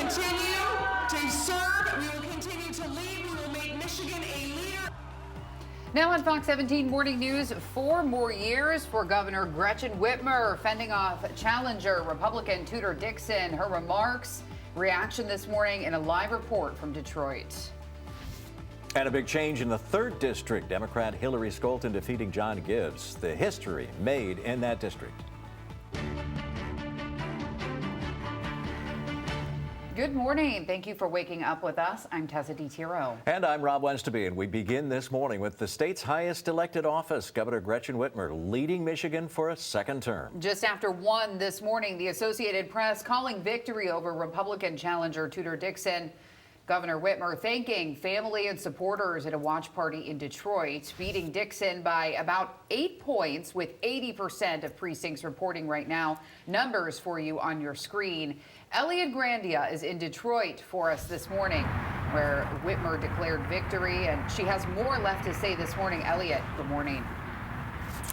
continue to serve. We will continue to lead. We will make Michigan a leader. Now on Fox 17 Morning News, 4 more years for Governor Gretchen Whitmer fending off challenger Republican Tudor Dixon. Her remarks, reaction this morning in a live report from Detroit. And a big change in the 3rd District. Democrat Hillary Scholten defeating John Gibbs. The history made in that district. Good morning. Thank you for waking up with us. I'm Tessa DiTiro. And I'm Rob Wensteby, and we begin this morning with the state's highest elected office, Governor Gretchen Whitmer, leading Michigan for a 2nd term. Just after 1 this morning, the Associated Press calling victory over Republican challenger Tudor Dixon. Governor Whitmer thanking family and supporters at a watch party in Detroit, beating Dixon by about 8 points with 80% of precincts reporting right now. Numbers for you on your screen. Elliot Grandia is in Detroit for us this morning, where Whitmer declared victory, and she has more left to say this morning. Elliot, good morning.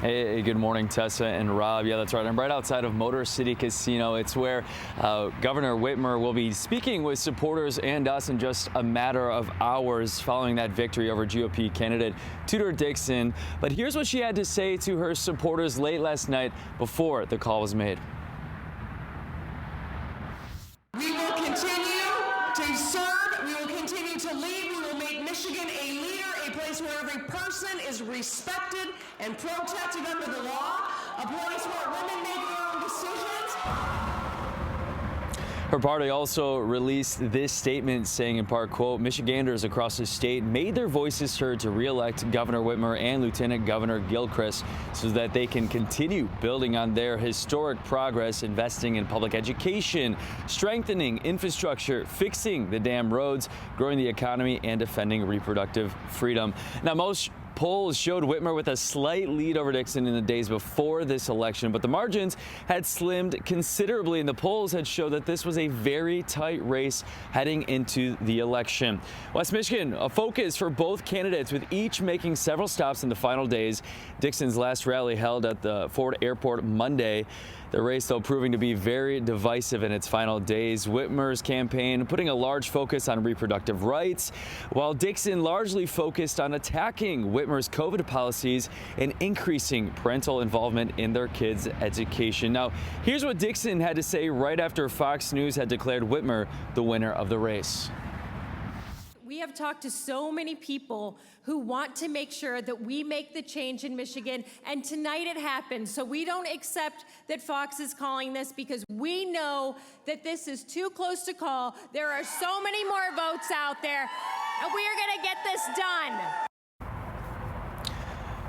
Hey, good morning, Tessa and Rob. Yeah, that's right. I'm right outside of Motor City Casino. It's where Governor Whitmer will be speaking with supporters and us in just a matter of hours following that victory over GOP candidate Tudor Dixon. But here's what she had to say to her supporters late last night before the call was made. We will continue to serve. We will continue to lead. We will make Michigan a leader, a place where every person is respected and protected under the law, a place where women make their own decisions. Her party also released this statement saying in part, quote, Michiganders across the state made their voices heard to re-elect Governor Whitmer and Lieutenant Governor Gilchrist so that they can continue building on their historic progress, investing in public education, strengthening infrastructure, fixing the dam roads, growing the economy, and defending reproductive freedom. Now, most polls showed Whitmer with a slight lead over Dixon in the days before this election, but the margins had slimmed considerably, and the polls had showed that this was a very tight race heading into the election. West Michigan, a focus for both candidates, with each making several stops in the final days. Dixon's last rally held at the Ford Airport Monday. The race, though, proving to be very divisive in its final days. Whitmer's campaign putting a large focus on reproductive rights, while Dixon largely focused on attacking Whitmer's COVID policies and increasing parental involvement in their kids' education. Now, here's what Dixon had to say right after Fox News had declared Whitmer the winner of the race. We have talked to so many people who want to make sure that we make the change in Michigan, and tonight it happened. So we don't accept that Fox is calling this, because we know that this is too close to call. There are so many more votes out there, and we are going to get this done.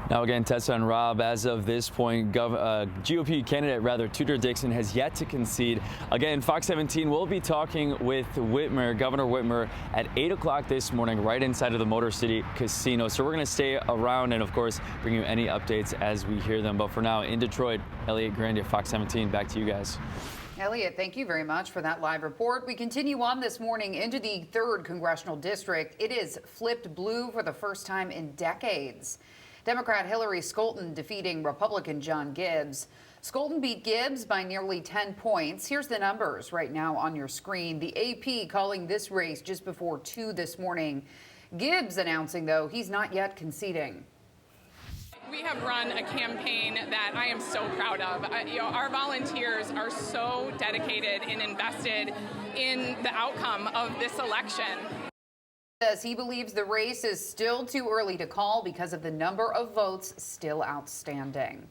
Now again, Tessa and Rob, as of this point, GOP candidate Tudor Dixon has yet to concede. Again, Fox 17 will be talking with Governor Whitmer at 8 o'clock this morning, right inside of the Motor City Casino. So we're going to stay around and, of course, bring you any updates as we hear them. But for now, in Detroit, Elliot Grandia, Fox 17, back to you guys. Elliot, thank you very much for that live report. We continue on this morning into the 3rd Congressional District. It is flipped blue for the first time in decades. Democrat Hillary Scholten defeating Republican John Gibbs. Scholten beat Gibbs by nearly 10 points. Here's the numbers right now on your screen. The AP calling this race just before 2 this morning. Gibbs announcing, though, he's not yet conceding. We have run a campaign that I am so proud of. Our volunteers are so dedicated and invested in the outcome of this election. He believes the race is still too early to call because of the number of votes still outstanding.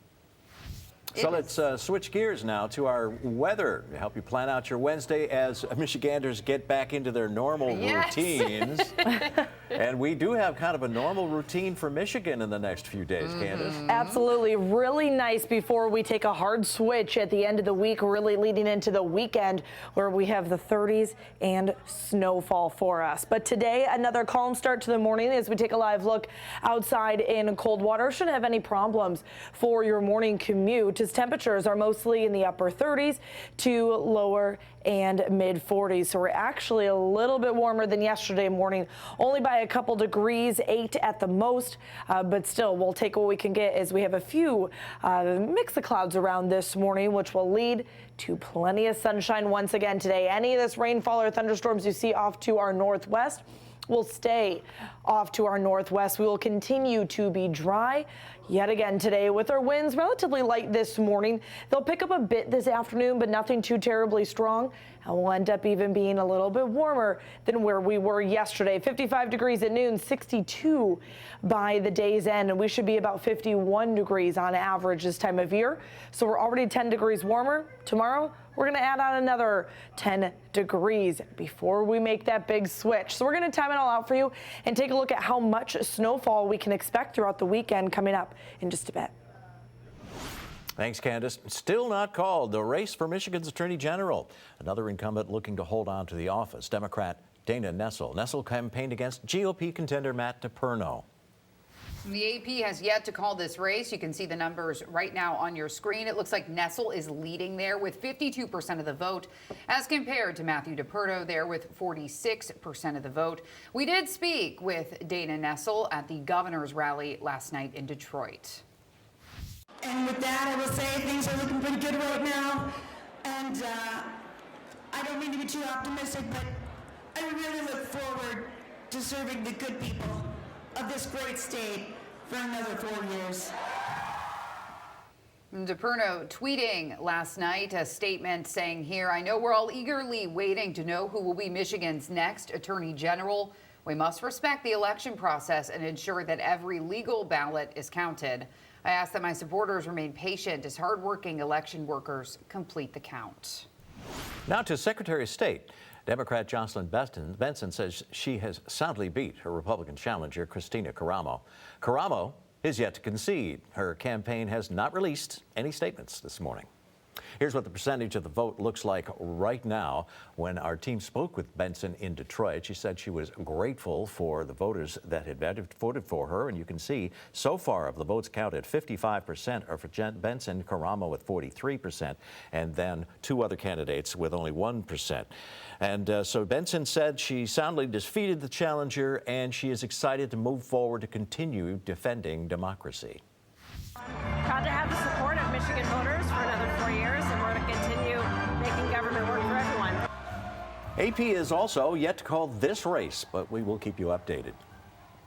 So let's switch gears now to our weather to help you plan out your Wednesday as Michiganders get back into their normal routines. And we do have kind of a normal routine for Michigan in the next few days, Candace. Absolutely. Really nice before we take a hard switch at the end of the week, really leading into the weekend where we have the 30s and snowfall for us. But today, another calm start to the morning as we take a live look outside in Coldwater. Shouldn't have any problems for your morning commute. Beach's temperatures are mostly in the upper 30s to lower and mid 40s. So we're actually a little bit warmer than yesterday morning, only by a couple degrees, 8 at the most. But still, we'll take what we can get as we have a few mix of clouds around this morning, which will lead to plenty of sunshine once again today. Any of this rainfall or thunderstorms you see off to our northwest will stay off to our northwest. We will continue to be dry yet again today with our winds relatively light this morning. They'll pick up a bit this afternoon, but nothing too terribly strong. And we'll end up even being a little bit warmer than where we were yesterday. 55 degrees at noon, 62 by the day's end, and we should be about 51 degrees on average this time of year. So we're already 10 degrees warmer. Tomorrow, we're going to add on another 10 degrees before we make that big switch. So we're going to time it all out for you and take a look at how much snowfall we can expect throughout the weekend coming up in just a bit. Thanks, Candace. Still not called. The race for Michigan's Attorney General. Another incumbent looking to hold on to the office, Democrat Dana Nessel. Nessel campaigned against GOP contender Matt DePerno. The AP has yet to call this race. You can see the numbers right now on your screen. It looks like Nessel is leading there with 52% of the vote, as compared to Matthew DePerno there with 46% of the vote. We did speak with Dana Nessel at the governor's rally last night in Detroit. And with that, I will say things are looking pretty good right now. And I don't mean to be too optimistic, but I really look forward to serving the good people of this great state for another 4 years. DePerno tweeting last night a statement saying here, "I know we're all eagerly waiting to know who will be Michigan's next Attorney General. We must respect the election process and ensure that every legal ballot is counted. I ask that my supporters remain patient as hardworking election workers complete the count." Now to Secretary of State. Democrat Jocelyn Benson says she has soundly beat her Republican challenger, Christina Caramo. Caramo is yet to concede. Her campaign has not released any statements this morning. Here's what the percentage of the vote looks like right now. When our team spoke with Benson in Detroit, she said she was grateful for the voters that had voted for her. And you can see so far of the votes counted, 55% are for Benson, Caramo with 43%, and then two other candidates with only 1%. And so Benson said she soundly defeated the challenger, and she is excited to move forward to continue defending democracy. Proud to have the support of Michigan voters for another 4 years, and we're going to continue making government work for everyone. AP is also yet to call this race, but we will keep you updated.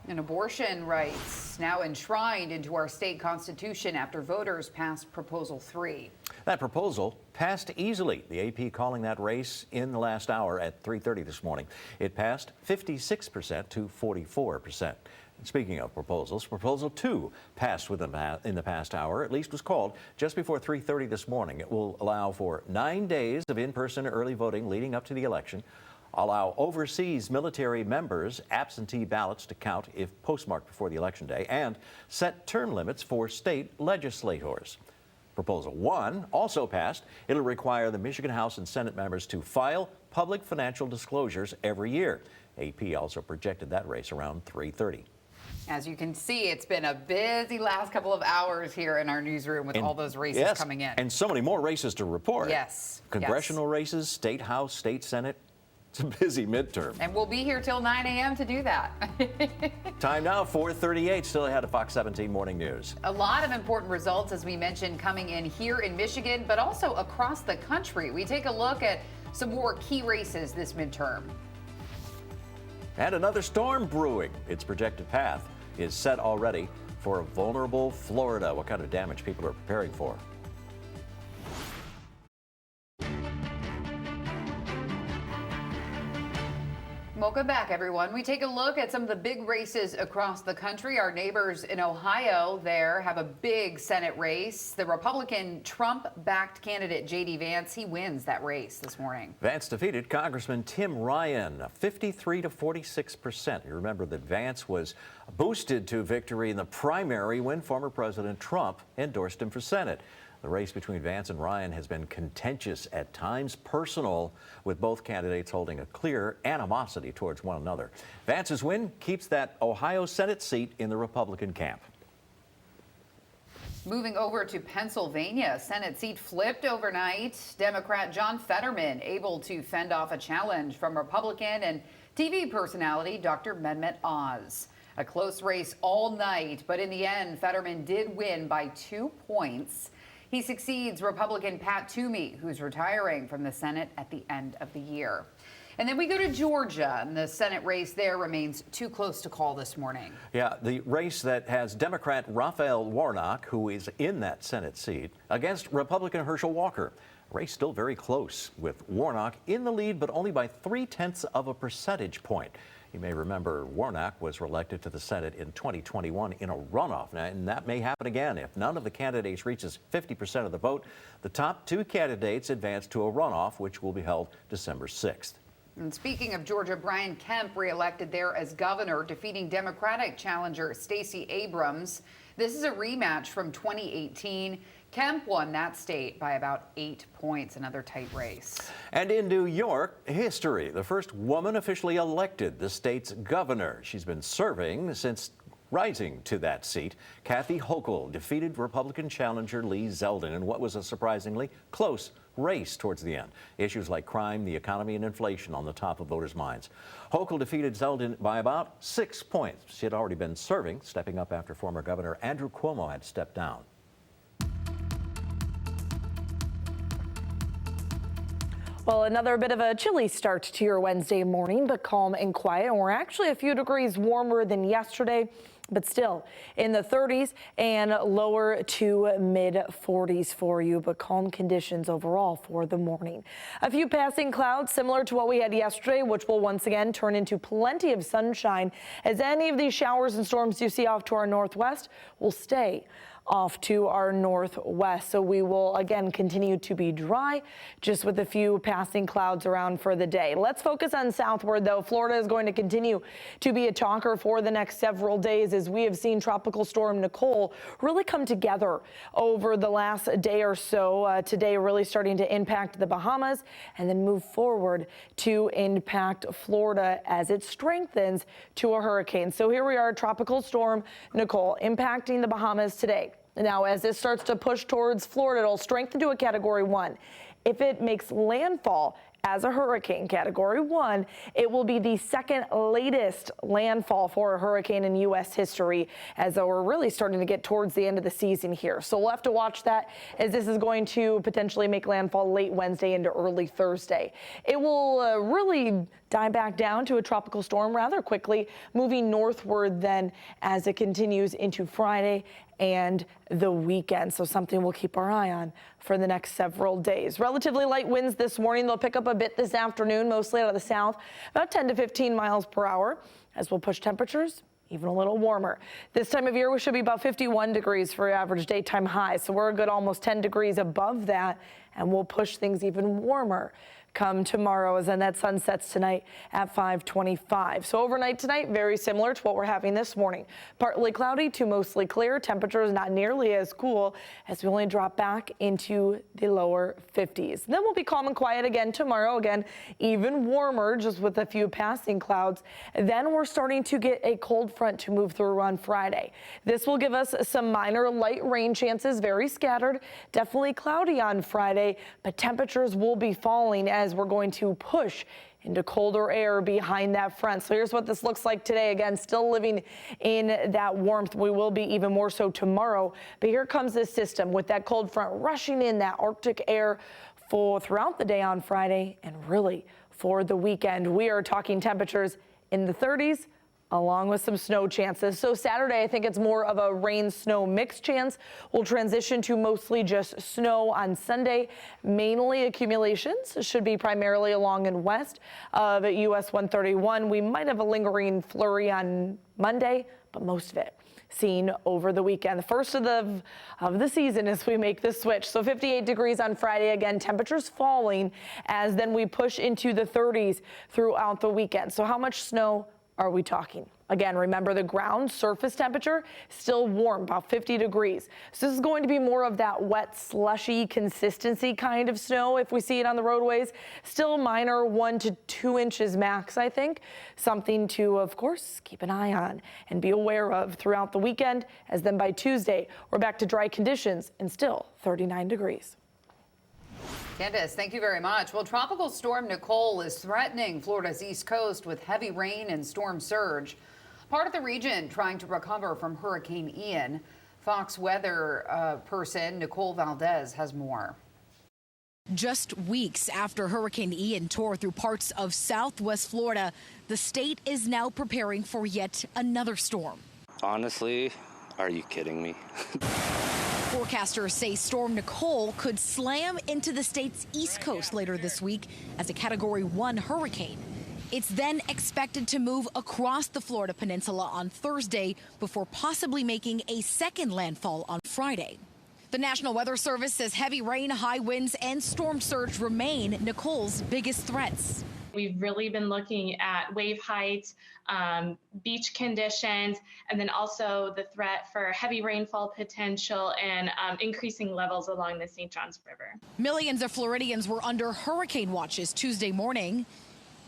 And abortion rights now enshrined into our state constitution after voters passed Proposal 3. That proposal passed easily. The AP calling that race in the last hour at 3:30 this morning. It passed 56% to 44%. Speaking of proposals, Proposal 2 passed in the past hour, at least was called just before 3:30 this morning. It will allow for 9 days of in-person early voting leading up to the election, allow overseas military members' absentee ballots to count if postmarked before the election day, and set term limits for state legislators. Proposal 1 also passed. It'll require the Michigan House and Senate members to file public financial disclosures every year. AP also projected that race around 3:30. As you can see, it's been a busy last couple of hours here in our newsroom with all those races coming in. And so many more races to report. Yes. Congressional races, state house, state senate. It's a busy midterm. And we'll be here till 9 a.m. to do that. Time now, 4:38, still ahead of Fox 17 Morning News. A lot of important results, as we mentioned, coming in here in Michigan, but also across the country. We take a look at some more key races this midterm. And another storm brewing. Its projected path is set already for a vulnerable Florida. What kind of damage people are preparing for? Welcome back, everyone. We take a look at some of the big races across the country. Our neighbors in Ohio there have a big Senate race. The Republican Trump-backed candidate J.D. Vance, he wins that race this morning. Vance defeated Congressman Tim Ryan, 53 to 46%. You remember that Vance was boosted to victory in the primary when former President Trump endorsed him for Senate. The race between Vance and Ryan has been contentious, at times personal, with both candidates holding a clear animosity towards one another. Vance's win keeps that Ohio Senate seat in the Republican camp. Moving over to Pennsylvania, Senate seat flipped overnight. Democrat John Fetterman able to fend off a challenge from Republican and TV personality Dr. Mehmet Oz. A close race all night, but in the end, Fetterman did win by 2 points. He succeeds Republican Pat Toomey, who's retiring from the Senate at the end of the year. And then we go to Georgia, and the Senate race there remains too close to call this morning. Yeah, the race that has Democrat Raphael Warnock, who is in that Senate seat, against Republican Herschel Walker. Race still very close, with Warnock in the lead, but only by 0.3 of a percentage point. You may remember Warnock was reelected to the Senate in 2021 in a runoff, and that may happen again if none of the candidates reaches 50% of the vote. The top 2 candidates advance to a runoff, which will be held December 6th. And speaking of Georgia, Brian Kemp reelected there as governor, defeating Democratic challenger Stacey Abrams. This is a rematch from 2018. Kemp won that state by about 8 points, another tight race. And in New York, history. The first woman officially elected the state's governor. She's been serving since rising to that seat. Kathy Hochul defeated Republican challenger Lee Zeldin in what was a surprisingly close race towards the end. Issues like crime, the economy, and inflation on the top of voters' minds. Hochul defeated Zeldin by about 6 points. She had already been serving, stepping up after former Governor Andrew Cuomo had stepped down. Well, another bit of a chilly start to your Wednesday morning, but calm and quiet. And we're actually a few degrees warmer than yesterday, but still in the 30s and lower to mid 40s for you, but calm conditions overall for the morning. A few passing clouds similar to what we had yesterday, which will once again turn into plenty of sunshine, as any of these showers and storms you see off to our northwest will stay off to our northwest. So we will again continue to be dry, just with a few passing clouds around for the day. Let's focus on southward though. Florida is going to continue to be a talker for the next several days, as we have seen Tropical Storm Nicole really come together over the last day or so. Today really starting to impact the Bahamas and then move forward to impact Florida as it strengthens to a hurricane. So here we are, Tropical Storm Nicole impacting the Bahamas today. Now, as this starts to push towards Florida, it'll strengthen to a Category 1. If it makes landfall as a hurricane, Category 1, it will be the second latest landfall for a hurricane in U.S. history, as we're really starting to get towards the end of the season here. So we'll have to watch that, as this is going to potentially make landfall late Wednesday into early Thursday. It will really die back down to a tropical storm rather quickly, moving northward then as it continues into Friday and the weekend. So something we'll keep our eye on for the next several days. Relatively light winds this morning. They'll pick up a bit this afternoon, mostly out of the south, about 10 to 15 miles per hour, as we'll push temperatures even a little warmer. This time of year, we should be about 51 degrees for average daytime highs. So we're a good almost 10 degrees above that, and we'll push things even warmer come tomorrow, as then that sun sets tonight at 5:25. So overnight tonight, very similar to what we're having this morning. Partly cloudy to mostly clear. Temperatures not nearly as cool, as we only drop back into the lower 50s. Then we'll be calm and quiet again tomorrow. Again, even warmer, just with a few passing clouds. Then we're starting to get a cold front to move through on Friday. This will give us some minor light rain chances, very scattered. Definitely cloudy on Friday, but temperatures will be falling as we're going to push into colder air behind that front. So here's what this looks like today. Again, still living in that warmth. We will be even more so tomorrow. But here comes this system with that cold front rushing in that Arctic air for throughout the day on Friday and really for the weekend. We are talking temperatures in the 30s, along with some snow chances. So Saturday, I think it's more of a rain-snow mix chance. We'll transition to mostly just snow on Sunday. Mainly accumulations should be primarily along and west of US 131. We might have a lingering flurry on Monday, but most of it seen over the weekend. The first of the season as we make this switch. So 58 degrees on Friday. Again, temperatures falling as then we push into the 30s throughout the weekend. So how much snow are we talking? Again, remember the ground surface temperature still warm, about 50 degrees. So this is going to be more of that wet, slushy consistency kind of snow if we see it on the roadways. Still minor, 1 to 2 inches max, I think. Something to, of course, keep an eye on and be aware of throughout the weekend, as then by Tuesday, we're back to dry conditions and still 39 degrees. Candace, thank you very much. Well, Tropical Storm Nicole is threatening Florida's east coast with heavy rain and storm surge. Part of the region trying to recover from Hurricane Ian. Fox weather person Nicole Valdez has more. Just weeks after Hurricane Ian tore through parts of southwest Florida, the state is now preparing for yet another storm. Honestly, are you kidding me? Forecasters say Storm Nicole could slam into the state's east coast later this week as a Category 1 hurricane. It's then expected to move across the Florida peninsula on Thursday before possibly making a second landfall on Friday. The National Weather Service says heavy rain, high winds, and storm surge remain Nicole's biggest threats. We've really been looking at wave height, beach conditions, and then also the threat for heavy rainfall potential and increasing levels along the St. Johns River. Millions of Floridians were under hurricane watches Tuesday morning.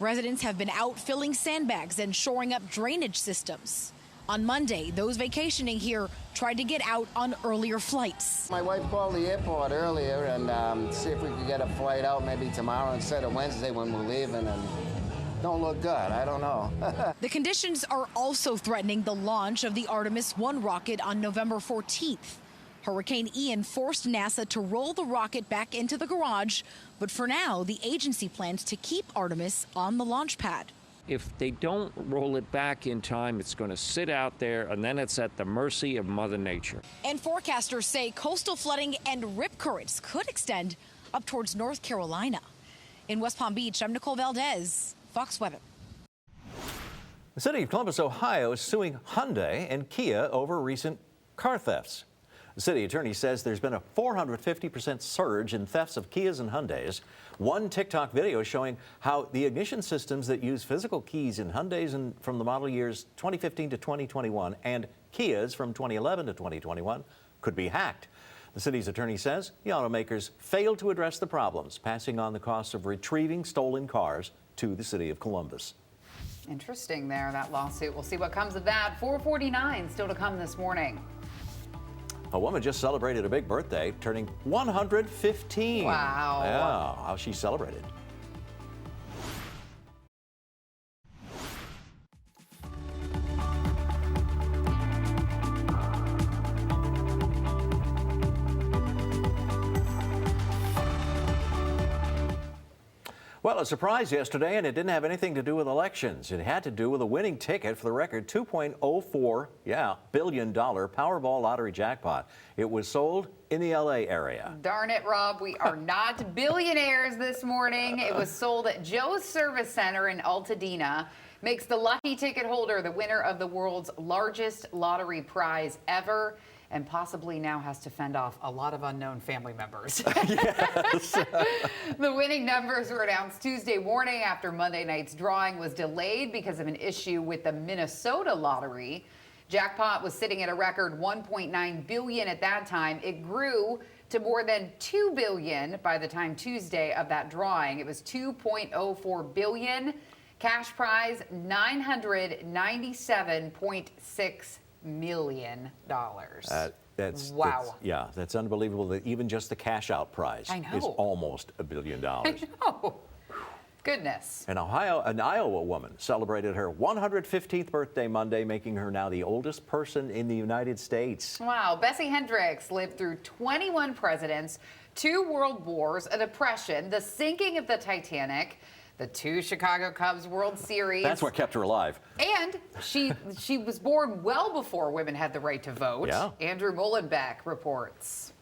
Residents have been out filling sandbags and shoring up drainage systems. On Monday, those vacationing here tried to get out on earlier flights. My wife called the airport earlier and see if we could get a flight out maybe tomorrow instead of Wednesday when we're leaving, and don't look good. I don't know. The conditions are also threatening the launch of the Artemis 1 rocket on November 14th. Hurricane Ian forced NASA to roll the rocket back into the garage, but for now, the agency plans to keep Artemis on the launch pad. If they don't roll it back in time, it's going to sit out there, and then it's at the mercy of Mother Nature. And forecasters say coastal flooding and rip currents could extend up towards North Carolina. In West Palm Beach, I'm Nicole Valdez, Fox Weather. The city of Columbus, Ohio is suing Hyundai and Kia over recent car thefts. The city attorney says there's been a 450% surge in thefts of Kias and Hyundais. One TikTok video showing how the ignition systems that use physical keys in Hyundais from the model years 2015 to 2021 and Kias from 2011 to 2021 could be hacked. The city's attorney says the automakers failed to address the problems, passing on the cost of retrieving stolen cars to the city of Columbus. Interesting there, that lawsuit. We'll see what comes of that. 4:49 still to come this morning. A woman just celebrated a big birthday, turning 115. Wow. Yeah, how she celebrated. Well, a surprise yesterday, and it didn't have anything to do with elections. It had to do with a winning ticket for the record $2.04 billion Powerball lottery jackpot. It was sold in the LA area. Darn it, Rob. We are not billionaires this morning. It was sold at Joe's Service Center in Altadena. Makes the lucky ticket holder the winner of the world's largest lottery prize ever, and possibly now has to fend off a lot of unknown family members. Yes. The winning numbers were announced Tuesday morning after Monday night's drawing was delayed because of an issue with the Minnesota lottery. Jackpot was sitting at a record $1.9 billion at that time. It grew to more than $2 billion by the time Tuesday of that drawing. It was $2.04 billion. Cash prize $997.6 million. Wow. That's unbelievable that even just the cash out prize is almost $1 billion. I know. Goodness. An Iowa woman celebrated her 115th birthday Monday, making her now the oldest person in the United States. Wow. Bessie Hendricks lived through 21 presidents, 2 world wars, a depression, the sinking of the Titanic, the 2 Chicago Cubs World Series. That's what kept her alive. And she was born well before women had the right to vote. Yeah. Andrew Mullenbeck reports.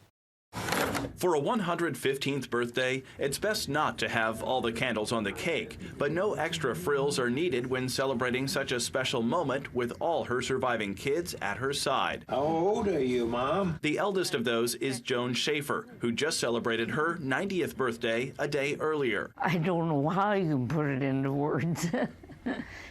For a 115th birthday, it's best not to have all the candles on the cake, but no extra frills are needed when celebrating such a special moment with all her surviving kids at her side. How old are you, Mom? The eldest of those is Joan Schaefer, who just celebrated her 90th birthday a day earlier. I don't know how you can put it into words.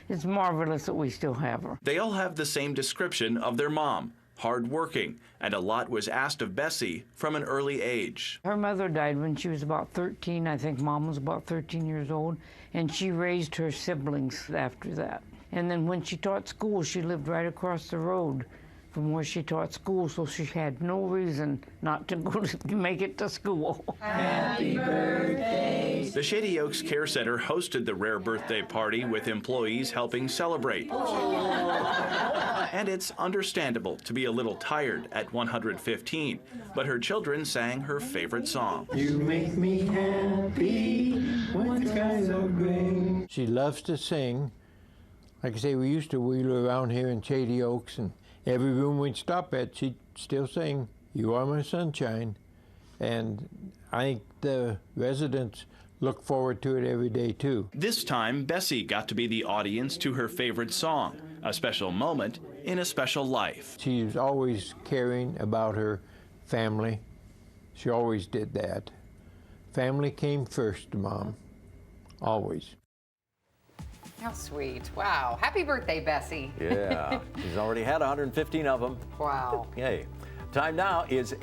It's marvelous that we still have her. They all have the same description of their mom, hardworking, and a lot was asked of Bessie from an early age. Her mother died when she was about 13. I think Mom was about 13 years old, and she raised her siblings after that. And then when she taught school, she lived right across the road from where she taught school, so she had no reason not to go to make it to school. Happy birthday. The Shady Oaks Care Center hosted the rare birthday party with employees helping celebrate. And it's understandable to be a little tired at 115, but her children sang her favorite song. You make me happy when the skies are gray. She loves to sing. Like I say, we used to wheel her around here in Shady Oaks, and every room we'd stop at, she'd still sing, "You Are My Sunshine." And I think the residents look forward to it every day, too. This time, Bessie got to be the audience to her favorite song, a special moment in a special life. She was always caring about her family. She always did that. Family came first to Mom, always. How sweet. Wow. Happy birthday, Bessie. Yeah, she's already had 115 of them. Wow. Yay. Time now is,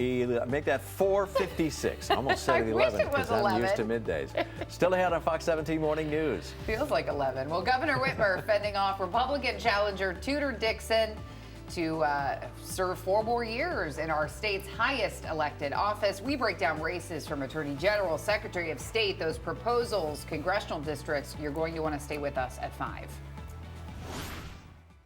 make that 4:56. Almost said I 11 wish it was because I'm 11. used to middays. Still ahead on Fox 17 Morning News. Feels like 11. Well, Governor Whitmer fending off Republican challenger Tudor Dixon to serve 4 more years in our state's highest elected office. We break down races from Attorney General, Secretary of State, those proposals, congressional districts. You're going to want to stay with us at 5.